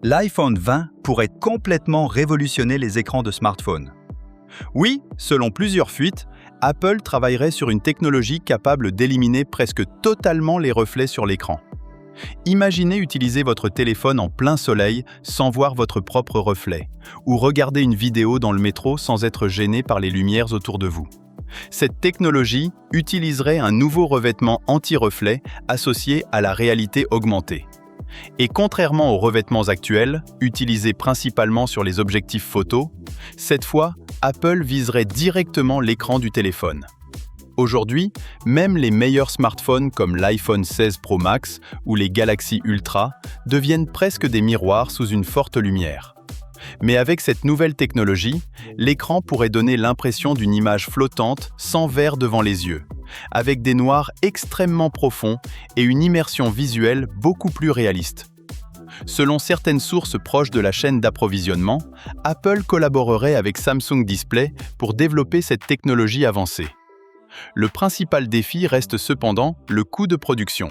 L'iPhone 20 pourrait complètement révolutionner les écrans de smartphone. Oui, selon plusieurs fuites, Apple travaillerait sur une technologie capable d'éliminer presque totalement les reflets sur l'écran. Imaginez utiliser votre téléphone en plein soleil sans voir votre propre reflet, ou regarder une vidéo dans le métro sans être gêné par les lumières autour de vous. Cette technologie utiliserait un nouveau revêtement anti-reflet associé à la réalité augmentée. Et contrairement aux revêtements actuels, utilisés principalement sur les objectifs photos, cette fois, Apple viserait directement l'écran du téléphone. Aujourd'hui, même les meilleurs smartphones comme l'iPhone 16 Pro Max ou les Galaxy Ultra deviennent presque des miroirs sous une forte lumière. Mais avec cette nouvelle technologie, l'écran pourrait donner l'impression d'une image flottante sans verre devant les yeux, avec des noirs extrêmement profonds et une immersion visuelle beaucoup plus réaliste. Selon certaines sources proches de la chaîne d'approvisionnement, Apple collaborerait avec Samsung Display pour développer cette technologie avancée. Le principal défi reste cependant le coût de production.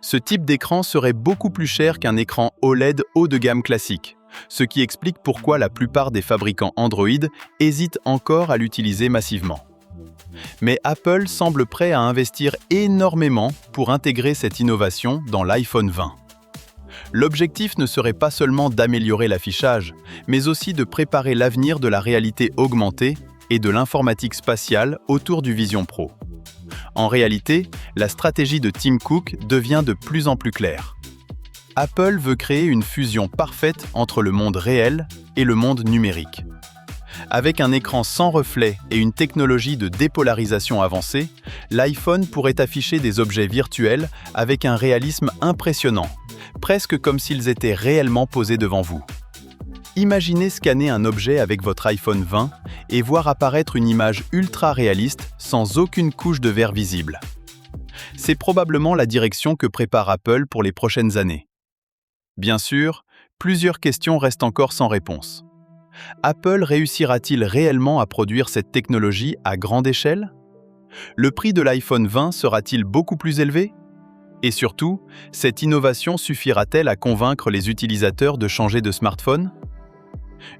Ce type d'écran serait beaucoup plus cher qu'un écran OLED haut de gamme classique, ce qui explique pourquoi la plupart des fabricants Android hésitent encore à l'utiliser massivement. Mais Apple semble prêt à investir énormément pour intégrer cette innovation dans l'iPhone 20. L'objectif ne serait pas seulement d'améliorer l'affichage, mais aussi de préparer l'avenir de la réalité augmentée et de l'informatique spatiale autour du Vision Pro. En réalité, la stratégie de Tim Cook devient de plus en plus claire. Apple veut créer une fusion parfaite entre le monde réel et le monde numérique. Avec un écran sans reflet et une technologie de dépolarisation avancée, l'iPhone pourrait afficher des objets virtuels avec un réalisme impressionnant, presque comme s'ils étaient réellement posés devant vous. Imaginez scanner un objet avec votre iPhone 20 et voir apparaître une image ultra réaliste sans aucune couche de verre visible. C'est probablement la direction que prépare Apple pour les prochaines années. Bien sûr, plusieurs questions restent encore sans réponse. Apple réussira-t-il réellement à produire cette technologie à grande échelle? Le prix de l'iPhone 20 sera-t-il beaucoup plus élevé? Et surtout, cette innovation suffira-t-elle à convaincre les utilisateurs de changer de smartphone?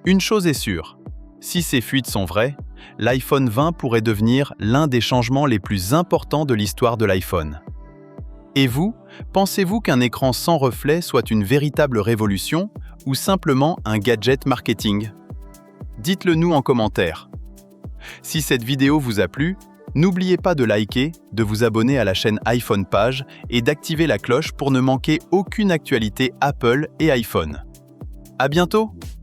Une chose est sûre, si ces fuites sont vraies, l'iPhone 20 pourrait devenir l'un des changements les plus importants de l'histoire de l'iPhone. Et vous, pensez-vous qu'un écran sans reflet soit une véritable révolution ou simplement un gadget marketing? Dites-le nous en commentaire. Si cette vidéo vous a plu, n'oubliez pas de liker, de vous abonner à la chaîne iPhone Page et d'activer la cloche pour ne manquer aucune actualité Apple et iPhone. À bientôt!